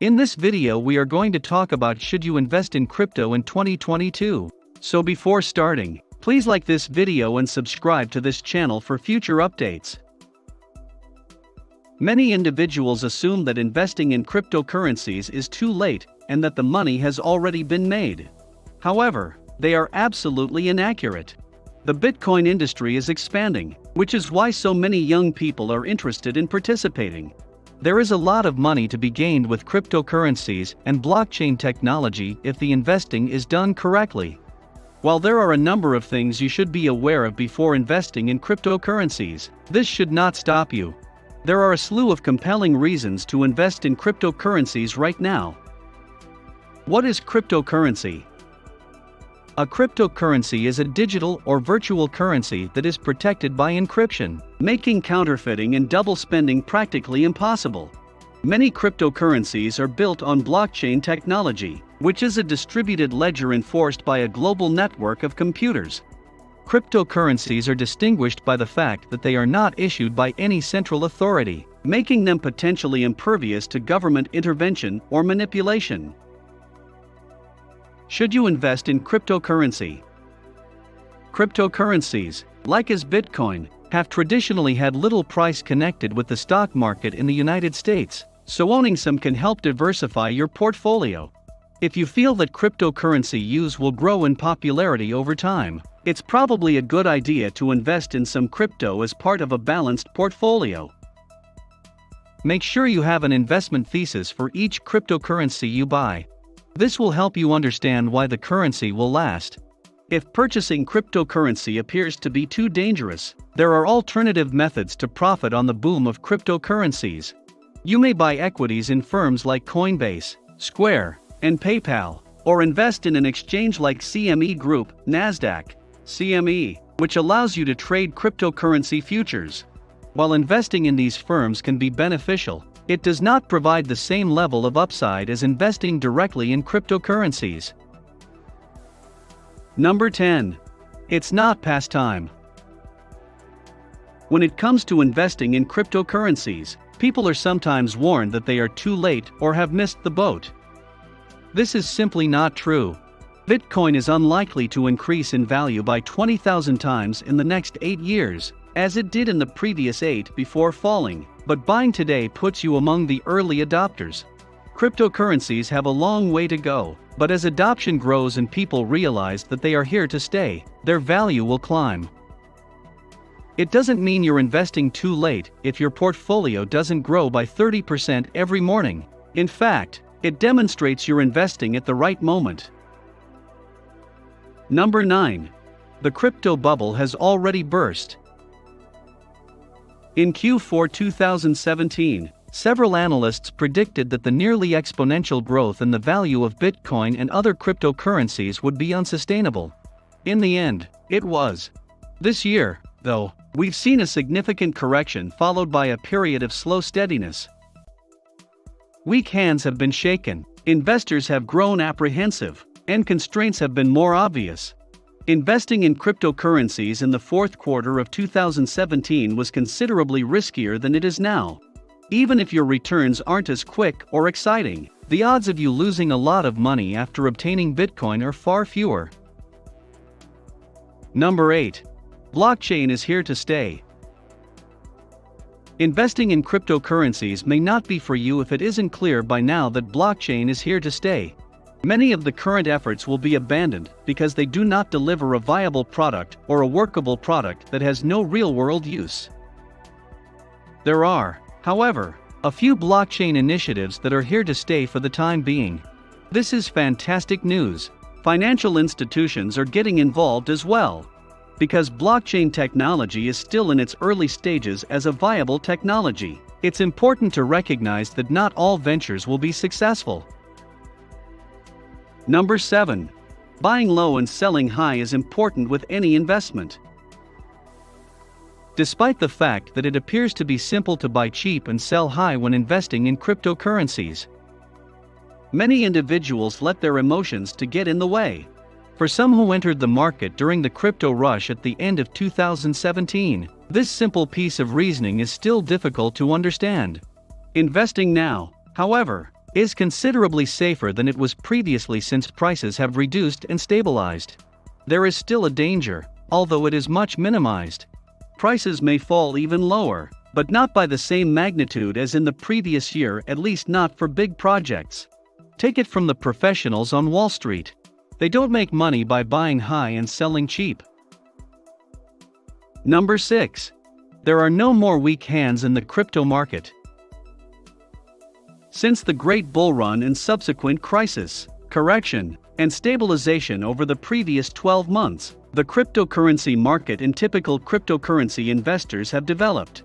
In this video we are going to talk about should you invest in crypto in 2022. So before starting, please like this video and subscribe to this channel for future updates. Many individuals assume that investing in cryptocurrencies is too late and that the money has already been made. However, they are absolutely inaccurate. The Bitcoin industry is expanding, which is why so many young people are interested in participating. There is a lot of money to be gained with cryptocurrencies and blockchain technology if the investing is done correctly. While there are a number of things you should be aware of before investing in cryptocurrencies, this should not stop you. There are a slew of compelling reasons to invest in cryptocurrencies right now. What is cryptocurrency? A cryptocurrency is a digital or virtual currency that is protected by encryption, making counterfeiting and double spending practically impossible. Many cryptocurrencies are built on blockchain technology, which is a distributed ledger enforced by a global network of computers. Cryptocurrencies are distinguished by the fact that they are not issued by any central authority, making them potentially impervious to government intervention or manipulation. Should you invest in cryptocurrency? Cryptocurrencies, like as Bitcoin, have traditionally had little price connected with the stock market in the United States, so owning some can help diversify your portfolio. If you feel that cryptocurrency use will grow in popularity over time, it's probably a good idea to invest in some crypto as part of a balanced portfolio. Make sure you have an investment thesis for each cryptocurrency you buy. This will help you understand why the currency will last. If purchasing cryptocurrency appears to be too dangerous, there are alternative methods to profit on the boom of cryptocurrencies. You may buy equities in firms like Coinbase, Square, and PayPal, or invest in an exchange like CME Group, Nasdaq, CME, which allows you to trade cryptocurrency futures. While investing in these firms can be beneficial, it does not provide the same level of upside as investing directly in cryptocurrencies. Number 10. It's not past time. When it comes to investing in cryptocurrencies, people are sometimes warned that they are too late or have missed the boat. This is simply not true. Bitcoin is unlikely to increase in value by 20,000 times in the next 8 years, as it did in the previous 8 before falling, but buying today puts you among the early adopters. Cryptocurrencies have a long way to go, but as adoption grows and people realize that they are here to stay, their value will climb. It doesn't mean you're investing too late if your portfolio doesn't grow by 30% every morning. In fact, it demonstrates you're investing at the right moment. Number 9. The crypto bubble has already burst. In Q4 2017, several analysts predicted that the nearly exponential growth in the value of Bitcoin and other cryptocurrencies would be unsustainable. In the end, it was. This year, though, we've seen a significant correction followed by a period of slow steadiness. Weak hands have been shaken, investors have grown apprehensive, and constraints have been more obvious. Investing in cryptocurrencies in the fourth quarter of 2017 was considerably riskier than it is now. Even if your returns aren't as quick or exciting, the odds of you losing a lot of money after obtaining Bitcoin are far fewer. Number 8. Blockchain is here to stay. Investing in cryptocurrencies may not be for you if it isn't clear by now that blockchain is here to stay. Many of the current efforts will be abandoned because they do not deliver a viable product or a workable product that has no real-world use. There are, however, a few blockchain initiatives that are here to stay for the time being. This is fantastic news. Financial institutions are getting involved as well. Because blockchain technology is still in its early stages as a viable technology, it's important to recognize that not all ventures will be successful. Number 7. Buying low and selling high is important with any investment. Despite the fact that it appears to be simple to buy cheap and sell high when investing in cryptocurrencies, many individuals let their emotions to get in the way. For some who entered the market during the crypto rush at the end of 2017, this simple piece of reasoning is still difficult to understand. Investing now, however, is considerably safer than it was previously since prices have reduced and stabilized. There is still a danger, although it is much minimized. Prices may fall even lower, but not by the same magnitude as in the previous year, at least not for big projects. Take it from the professionals on Wall Street. They don't make money by buying high and selling cheap. Number 6. There are no more weak hands in the crypto market. Since the great bull run and subsequent crisis, correction, and stabilization over the previous 12 months, the cryptocurrency market and typical cryptocurrency investors have developed.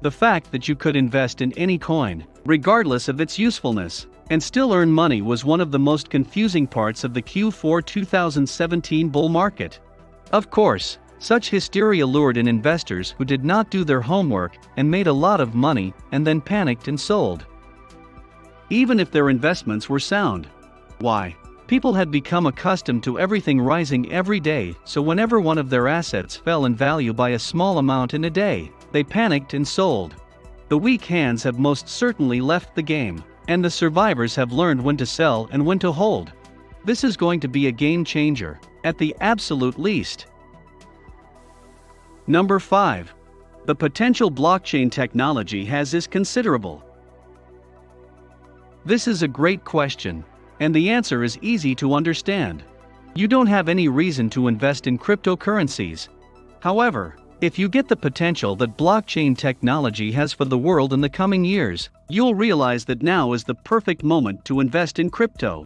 The fact that you could invest in any coin, regardless of its usefulness, and still earn money was one of the most confusing parts of the Q4 2017 bull market. Of course, such hysteria lured in investors who did not do their homework and made a lot of money and then panicked and sold. Even if their investments were sound. Why? People had become accustomed to everything rising every day, so whenever one of their assets fell in value by a small amount in a day, they panicked and sold. The weak hands have most certainly left the game, and the survivors have learned when to sell and when to hold. This is going to be a game changer, at the absolute least. Number 5. The potential blockchain technology has is considerable. This is a great question, and the answer is easy to understand. You don't have any reason to invest in cryptocurrencies. However, if you get the potential that blockchain technology has for the world in the coming years, you'll realize that now is the perfect moment to invest in crypto.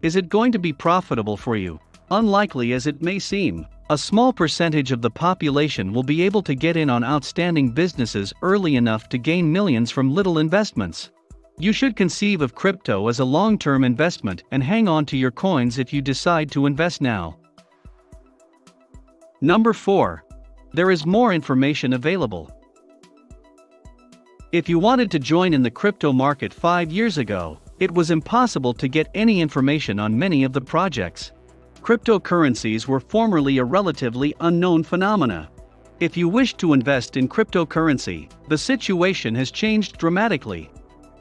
Is it going to be profitable for you? Unlikely as it may seem. A small percentage of the population will be able to get in on outstanding businesses early enough to gain millions from little investments. You should conceive of crypto as a long-term investment and hang on to your coins if you decide to invest now. Number 4. There is more information available. If you wanted to join in the crypto market 5 years ago, it was impossible to get any information on many of the projects. Cryptocurrencies were formerly a relatively unknown phenomena. If you wish to invest in cryptocurrency, the situation has changed dramatically.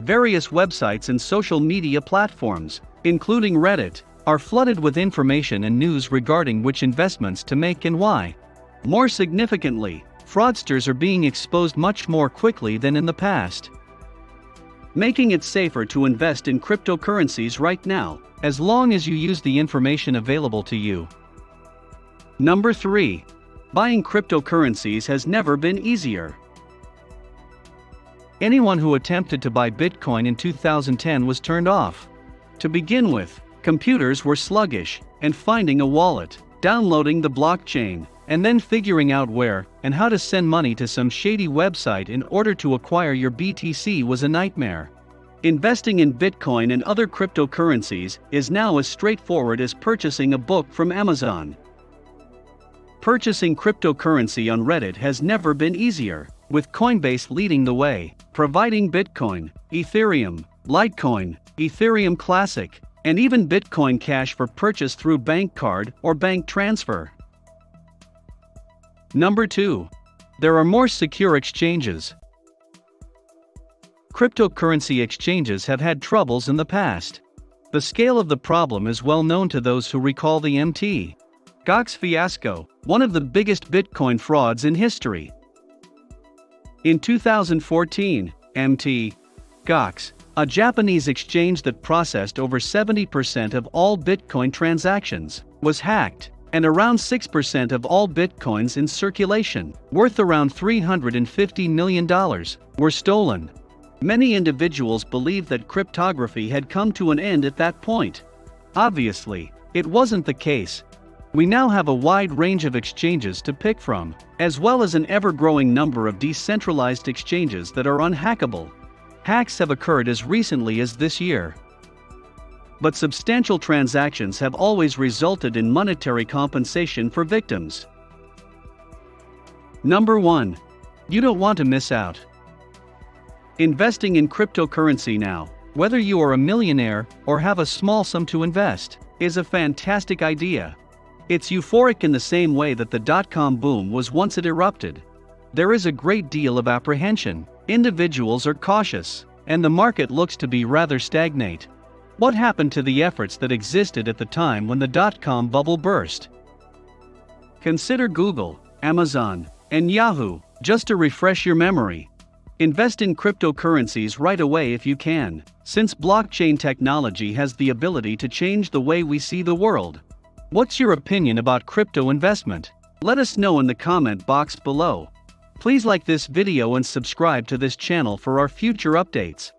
Various websites and social media platforms, including Reddit, are flooded with information and news regarding which investments to make and why. More significantly, fraudsters are being exposed much more quickly than in the past, making it safer to invest in cryptocurrencies right now, as long as you use the information available to you. Number 3. Buying cryptocurrencies has never been easier. Anyone who attempted to buy Bitcoin in 2010 was turned off. To begin with, computers were sluggish, and finding a wallet, downloading the blockchain, and then figuring out where and how to send money to some shady website in order to acquire your BTC was a nightmare. Investing in Bitcoin and other cryptocurrencies is now as straightforward as purchasing a book from Amazon. Purchasing cryptocurrency on Reddit has never been easier, with Coinbase leading the way, providing Bitcoin, Ethereum, Litecoin, Ethereum Classic, and even Bitcoin Cash for purchase through bank card or bank transfer. Number 2. There are more secure exchanges. Cryptocurrency exchanges have had troubles in the past. The scale of the problem is well known to those who recall the Mt. Gox fiasco, one of the biggest Bitcoin frauds in history. In 2014, Mt. Gox, a Japanese exchange that processed over 70% of all Bitcoin transactions, was hacked, and around 6% of all Bitcoins in circulation, worth around $350 million, were stolen. Many individuals believed that cryptography had come to an end at that point. Obviously, it wasn't the case. We now have a wide range of exchanges to pick from, as well as an ever-growing number of decentralized exchanges that are unhackable. Hacks have occurred as recently as this year. But substantial transactions have always resulted in monetary compensation for victims. Number 1. You don't want to miss out. Investing in cryptocurrency now, whether you are a millionaire or have a small sum to invest, is a fantastic idea. It's euphoric in the same way that the dot-com boom was once it erupted. There is a great deal of apprehension, individuals are cautious, and the market looks to be rather stagnant. What happened to the efforts that existed at the time when the dot-com bubble burst? Consider Google, Amazon, and Yahoo, just to refresh your memory. Invest in cryptocurrencies right away if you can, since blockchain technology has the ability to change the way we see the world. What's your opinion about crypto investment? Let us know in the comment box below. Please like this video and subscribe to this channel for our future updates.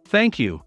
Thank you.